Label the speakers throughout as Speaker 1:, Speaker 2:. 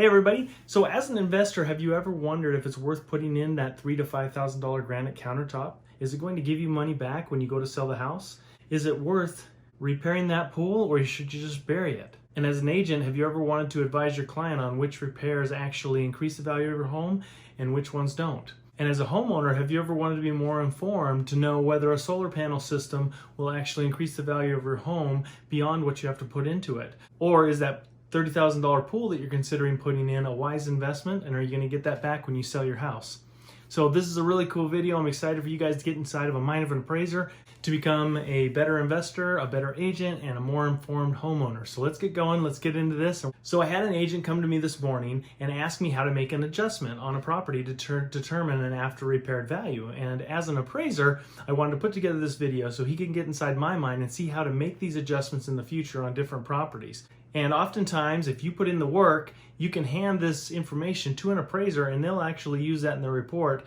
Speaker 1: Hey everybody, so as an investor, have you ever wondered if it's worth putting in that $3,000 to $5,000 granite countertop? Is it going to give you money back when you go to sell the house? Is it worth repairing that pool, or should you just bury it? And as an agent, have you ever wanted to advise your client on which repairs actually increase the value of your home and which ones don't? And as a homeowner, have you ever wanted to be more informed to know whether a solar panel system will actually increase the value of your home beyond what you have to put into it? Or is that $30,000 pool that you're considering putting in a wise investment, and are you going to get that back when you sell your house? So this is a really cool video. I'm excited for you guys to get inside of a mind of an appraiser to become a better investor, a better agent, and a more informed homeowner. So let's get going. Let's get into this. So I had an agent come to me this morning and ask me how to make an adjustment on a property to determine an after repaired value. And as an appraiser, I wanted to put together this video so he can get inside my mind and see how to make these adjustments in the future on different properties. And oftentimes, if you put in the work, you can hand this information to an appraiser and they'll actually use that in their report.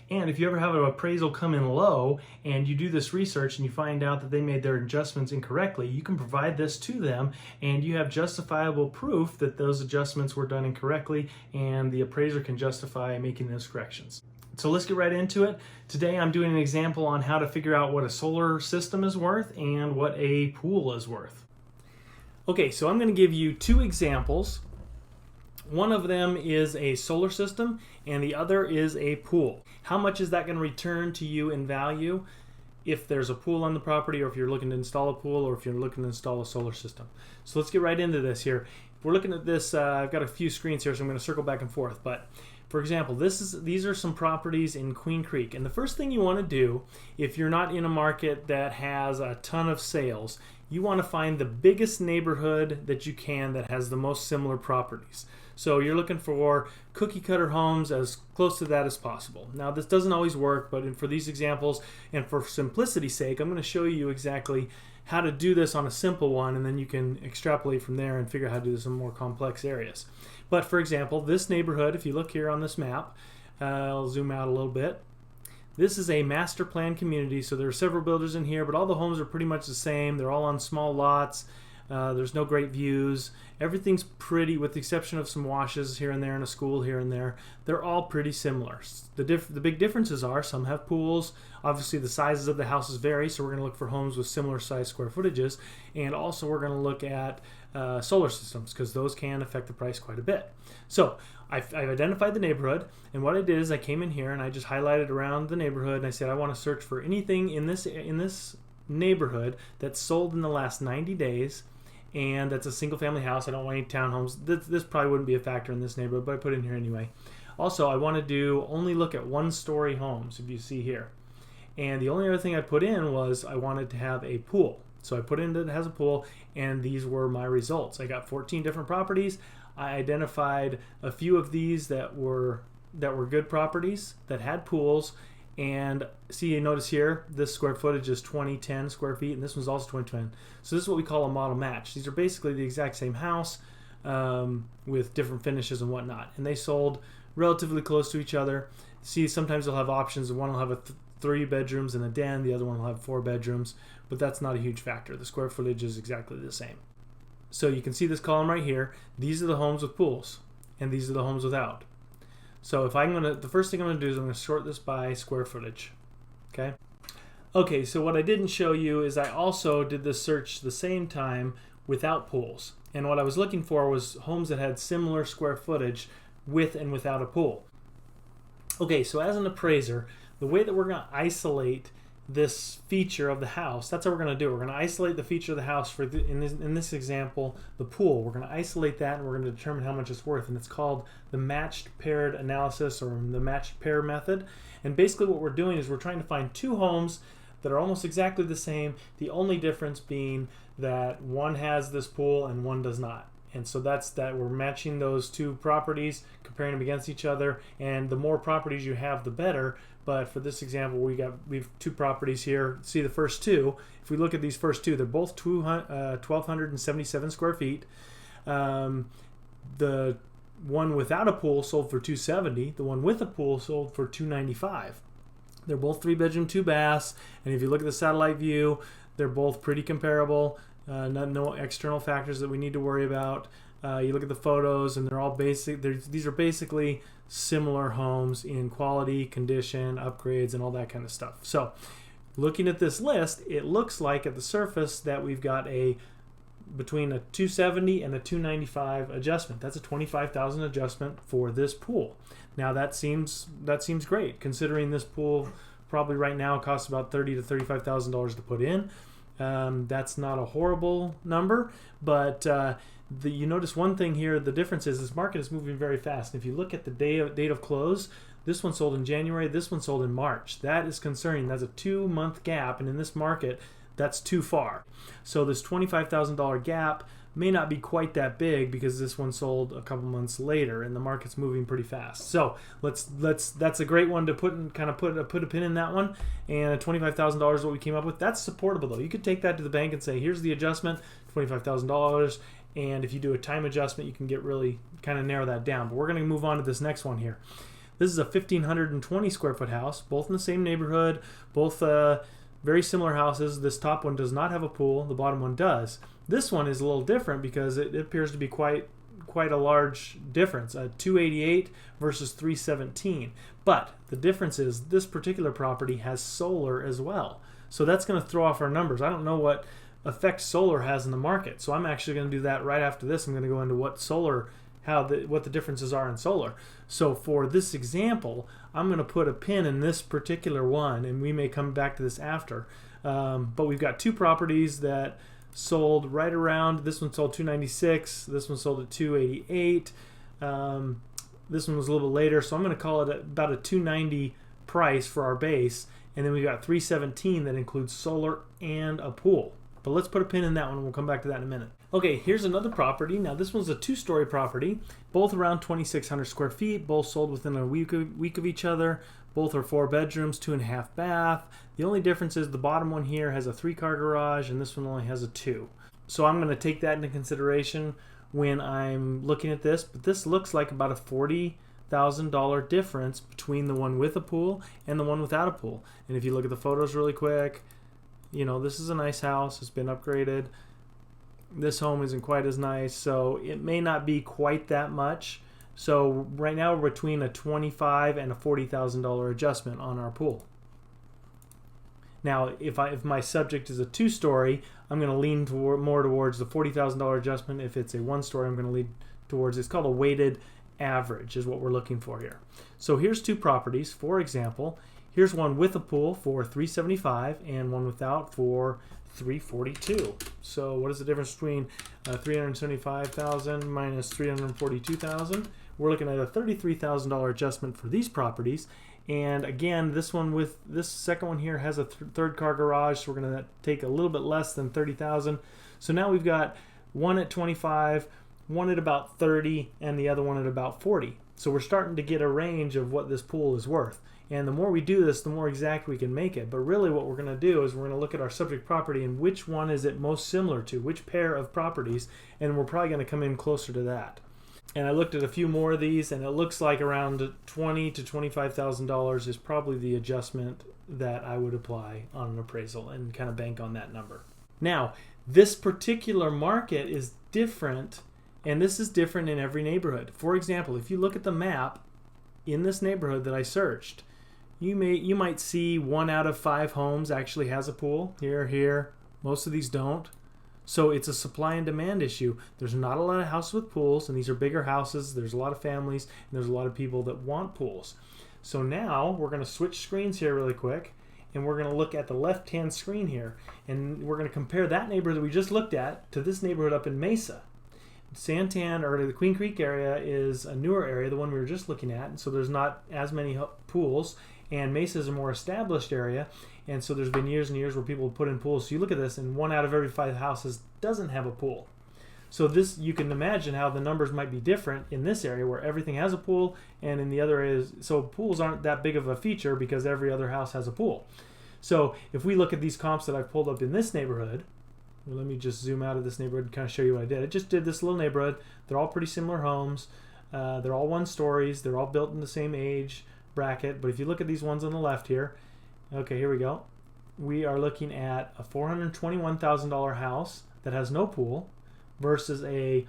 Speaker 1: And if you ever have an appraisal come in low and you do this research and you find out that they made their adjustments incorrectly, you can provide this to them and you have justifiable proof that those adjustments were done incorrectly, and the appraiser can justify making those corrections. So let's get right into it. Today I'm doing an example on how to figure out what a solar system is worth and what a pool is worth. Okay, so I'm going to give you two examples. One of them is a solar system and the other is a pool. How much is that going to return to you in value if there's a pool on the property, or if you're looking to install a pool, or if you're looking to install a solar system? So let's get right into this here. If we're looking at this, I've got a few screens here, so I'm going to circle back and forth. But for example, these are some properties in Queen Creek. And the first thing you want to do, if you're not in a market that has a ton of sales, you want to find the biggest neighborhood that you can that has the most similar properties. So you're looking for cookie cutter homes as close to that as possible. Now this doesn't always work, but for these examples and for simplicity's sake, I'm going to show you exactly how to do this on a simple one, and then you can extrapolate from there and figure out how to do this in more complex areas. But for example, this neighborhood, if you look here on this map, I'll zoom out a little bit. This is a master plan community, so there are several builders in here, but all the homes are pretty much the same. They're all on small lots. There's no great views. Everything's pretty, with the exception of some washes here and there and a school here and there. They're all pretty similar. The big differences are some have pools. Obviously the sizes of the houses vary, so we're going to look for homes with similar size square footages. And also we're going to look at solar systems, because those can affect the price quite a bit. So I've identified the neighborhood, and what I did is I came in here and I just highlighted around the neighborhood, and I said I want to search for anything in this neighborhood that's sold in the last 90 days, and that's a single family house. I don't want any townhomes. This probably wouldn't be a factor in this neighborhood, but I put it in here anyway. Also, I want to only look at one-story homes, if you see here. And the only other thing I put in was I wanted to have a pool. So I put in that it has a pool, and these were my results. I got 14 different properties. I identified a few of these that were good properties that had pools. And see, you notice here, this square footage is 2010 square feet, and this one's also 2010. So this is what we call a model match. These are basically the exact same house with different finishes and whatnot. And they sold relatively close to each other. See, sometimes they'll have options. One will have 3 bedrooms and a den. The other one will have 4 bedrooms. But that's not a huge factor. The square footage is exactly the same. So you can see this column right here. These are the homes with pools, and these are the homes without. So if the first thing I'm going to do is I'm going to sort this by square footage. Okay, so what I didn't show you is I also did this search the same time without pools. And what I was looking for was homes that had similar square footage with and without a pool. Okay, so as an appraiser, the way that we're going to isolate this feature of the house, that's what we're going to do. We're going to isolate the feature of the house for in this example, the pool. We're going to isolate that, and we're going to determine how much it's worth, and it's called the matched paired analysis, or the matched pair method. And basically what we're doing is we're trying to find two homes that are almost exactly the same, the only difference being that one has this pool and one does not. And so that's that. We're matching those two properties, comparing them against each other, and the more properties you have, the better. But for this example, we've 2 properties here. See the first two. If we look at these first two, they're both 1,277 square feet. The one without a pool sold for $270. The one with a pool sold for $295. They're both 3-bedroom, 2 baths, and if you look at the satellite view, they're both pretty comparable. No external factors that we need to worry about. You look at the photos, and they're all basic. These are basically similar homes in quality, condition, upgrades, and all that kind of stuff. So looking at this list, it looks like at the surface that we've got between a 270 and a 295 adjustment. That's a 25,000 adjustment for this pool. Now that seems great, considering this pool probably right now costs about $30,000 to $35,000 to put in. That's not a horrible number, but you notice one thing here. The difference is this market is moving very fast. If you look at the date of close, this one sold in January, this one sold in March. That is concerning. That's a 2-month gap, and in this market, that's too far. So this $25,000 gap may not be quite that big because this one sold a couple months later, and the market's moving pretty fast. So that's a great one to put a pin in that one. And $25,000 is what we came up with. That's supportable though. You could take that to the bank and say, here's the adjustment, $25,000. And if you do a time adjustment, you can get really kind of narrow that down. But we're going to move on to this next one here. This is a 1,520 square foot house, both in the same neighborhood, both very similar houses. This top one does not have a pool. The bottom one does. This one is a little different because it appears to be quite a large difference, 288 versus 317. But the difference is this particular property has solar as well. So that's going to throw off our numbers. I don't know what effect solar has in the market. So I'm actually going to do that right after this. I'm going to go into what the differences are in solar. So for this example, I'm going to put a pin in this particular one, and we may come back to this after. But we've got two properties that sold right around. This one sold 296. This one sold at 288. This one was a little bit later, so I'm going to call it about a 290 price for our base. And then we've got 317 that includes solar and a pool. But let's put a pin in that one. We'll come back to that in a minute. Okay, here's another property. Now this one's a 2-story property, both around 2,600 square feet, both sold within a week of each other. Both are 4 bedrooms, 2.5 bath. The only difference is the bottom one here has a 3-car garage and this one only has a 2. So I'm going to take that into consideration when I'm looking at this, but this looks like about a $40,000 difference between the one with a pool and the one without a pool. And if you look at the photos really quick, you know, this is a nice house. It's been upgraded. This home isn't quite as nice, so it may not be quite that much. So right now we're between a $25,000 and a $40,000 adjustment on our pool. Now, if my subject is a 2-story, I'm going to lean more towards the $40,000 adjustment. If it's a 1-story, I'm going to lean towards, it's called a weighted average is what we're looking for here. So here's 2 properties. For example, here's one with a pool for $375 and one without for $342. So what is the difference between $375,000 minus $342,000? We're looking at a $33,000 adjustment for these properties. And again, this second one here has a 3rd-car garage, so we're going to take a little bit less than $30,000. So now we've got one at 25, one at about 30, and the other one at about 40. So we're starting to get a range of what this pool is worth. And the more we do this, the more exact we can make it. But really what we're going to do is we're going to look at our subject property and which one is it most similar to, which pair of properties, and we're probably going to come in closer to that. And I looked at a few more of these, and it looks like around $20,000 to $25,000 is probably the adjustment that I would apply on an appraisal and kind of bank on that number. Now, this particular market is different, and this is different in every neighborhood. For example, if you look at the map in this neighborhood that I searched, you might see 1 out of 5 homes actually has a pool. Here. Most of these don't. So it's a supply and demand issue. There's not a lot of houses with pools, and these are bigger houses. There's a lot of families, and there's a lot of people that want pools. So now we're going to switch screens here really quick, and we're going to look at the left-hand screen here, and we're going to compare that neighborhood that we just looked at to this neighborhood up in Mesa. Santan, or the Queen Creek area, is a newer area, the one we were just looking at, and so there's not as many pools, and Mesa is a more established area, and so there's been years and years where people put in pools. So you look at this, and 1 out of every 5 houses doesn't have a pool. So this, you can imagine how the numbers might be different in this area where everything has a pool, and in the other areas, so pools aren't that big of a feature because every other house has a pool. So if we look at these comps that I've pulled up in this neighborhood, let me just zoom out of this neighborhood and kind of show you what I did. I just did this little neighborhood. They're all pretty similar homes. They're all 1-stories. They're all built in the same age bracket. But if you look at these ones on the left here, okay, here we go. We are looking at a $421,000 house that has no pool versus a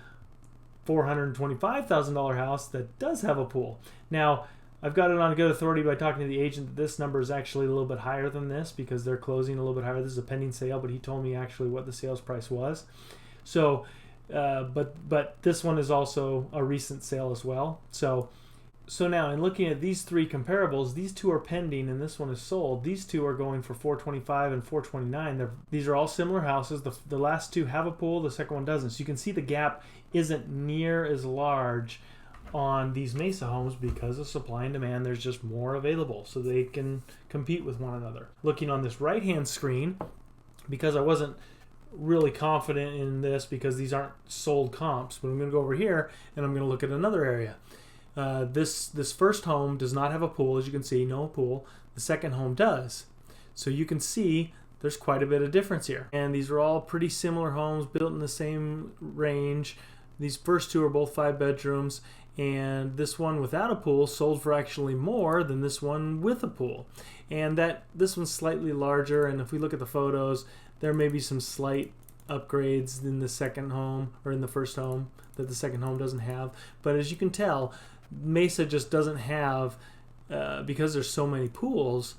Speaker 1: $425,000 house that does have a pool. Now, I've got it on good authority by talking to the agent that this number is actually a little bit higher than this because they're closing a little bit higher. This is a pending sale, but he told me actually what the sales price was. So, but this one is also a recent sale as well. So now in looking at these three comparables, these two are pending and this one is sold. These two are going for $425,000 and $429,000. These are all similar houses. The last two have a pool, the second one doesn't. So you can see the gap isn't near as large on these Mesa homes because of supply and demand. There's just more available, so they can compete with one another. Looking on this right-hand screen, because I wasn't really confident in this because these aren't sold comps, but I'm going to go over here and I'm going to look at another area. This first home does not have a pool, as you can see, no pool. The second home does. So you can see there's quite a bit of difference here. And these are all pretty similar homes built in the same range. These first two are both 5 bedrooms, and this one without a pool sold for actually more than this one with a pool. And this one's slightly larger, and if we look at the photos, there may be some slight upgrades in the second home or in the first home that the second home doesn't have. But as you can tell, Mesa just doesn't have, because there's so many pools,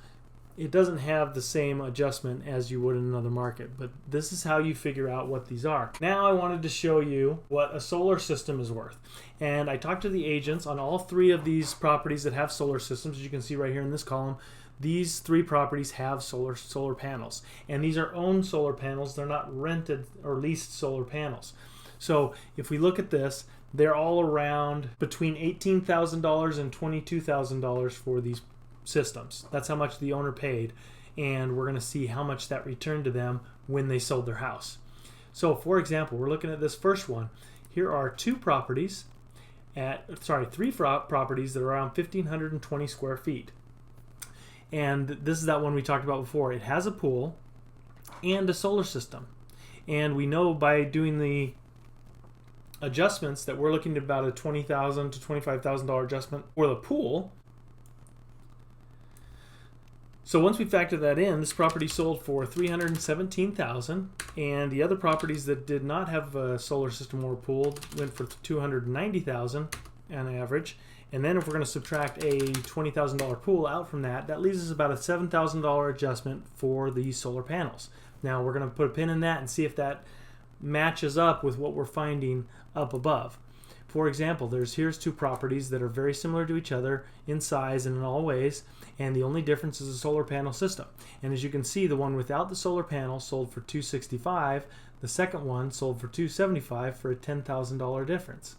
Speaker 1: it doesn't have the same adjustment as you would in another market. But this is how you figure out what these are. Now I wanted to show you what a solar system is worth. And I talked to the agents on all 3 of these properties that have solar systems. As you can see right here in this column, these 3 properties have solar panels. And these are owned solar panels. They're not rented or leased solar panels. So if we look at this, they're all around between $18,000 and $22,000 for these systems. That's how much the owner paid, and we're going to see how much that returned to them when they sold their house. So for example, we're looking at this first one. Here are 3 properties that are around 1,520 square feet. And this is that one we talked about before. It has a pool and a solar system. And we know by doing the adjustments that we're looking at about a $20,000 to $25,000 adjustment for the pool. So once we factor that in, this property sold for $317,000, and the other properties that did not have a solar system or a pool went for $290,000 on average. And then if we're going to subtract a $20,000 pool out from that, that leaves us about a $7,000 adjustment for the solar panels. Now we're going to put a pin in that and see if that matches up with what we're finding up above. For example, here's 2 properties that are very similar to each other in size and in all ways, and the only difference is a solar panel system. And as you can see, the one without the solar panel sold for $265,000, the second one sold for $275,000 for a $10,000 difference.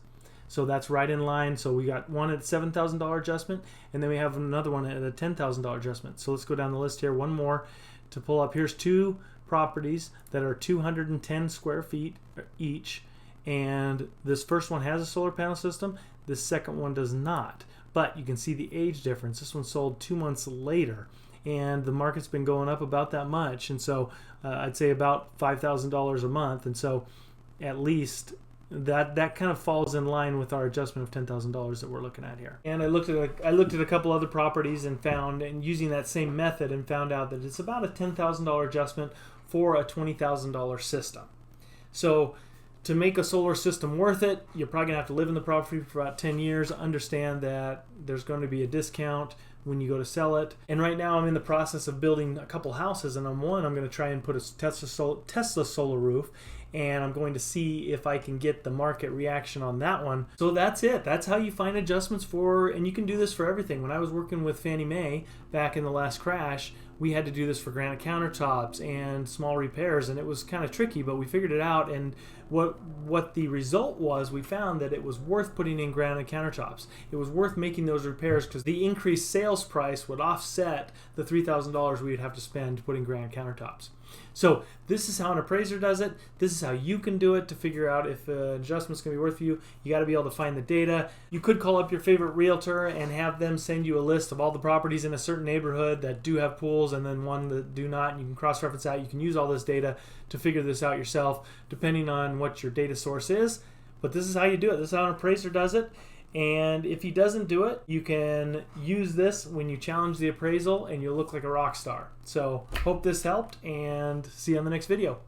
Speaker 1: So that's right in line. So we got one at $7,000 adjustment, and then we have another one at a $10,000 adjustment. So let's go down the list here, one more to pull up. Here's 2 properties that are 210 square feet each, and this first one has a solar panel system, this second one does not. But you can see the age difference. This one sold 2 months later, and the market's been going up about that much, and so I'd say about $5,000 a month, and so at least that kind of falls in line with our adjustment of $10,000 that we're looking at here. And I looked at a couple other properties and found, and using that same method, and found out that it's about a $10,000 adjustment for a $20,000 system. So to make a solar system worth it, you're probably going to have to live in the property for about 10 years. Understand that there's going to be a discount when you go to sell it. And right now I'm in the process of building a couple houses, and I'm going to try and put a Tesla solar roof, and I'm going to see if I can get the market reaction on that one. So that's it. That's how you find adjustments for, and you can do this for everything. When I was working with Fannie Mae back in the last crash, we had to do this for granite countertops and small repairs, and it was kind of tricky, but we figured it out. And what the result was, we found that it was worth putting in granite countertops. It was worth making those repairs because the increased sales price would offset the $3,000 we would have to spend putting granite countertops. So this is how an appraiser does it. This is how you can do it to figure out if adjustment's going to be worth for you. You got to be able to find the data. You could call up your favorite realtor and have them send you a list of all the properties in a certain neighborhood that do have pools and then one that do not, and you can cross-reference that. You can use all this data to figure this out yourself depending on what your data source is. But this is how you do it. This is how an appraiser does it. And if he doesn't do it, you can use this when you challenge the appraisal and you'll look like a rock star. So hope this helped, and see you on the next video.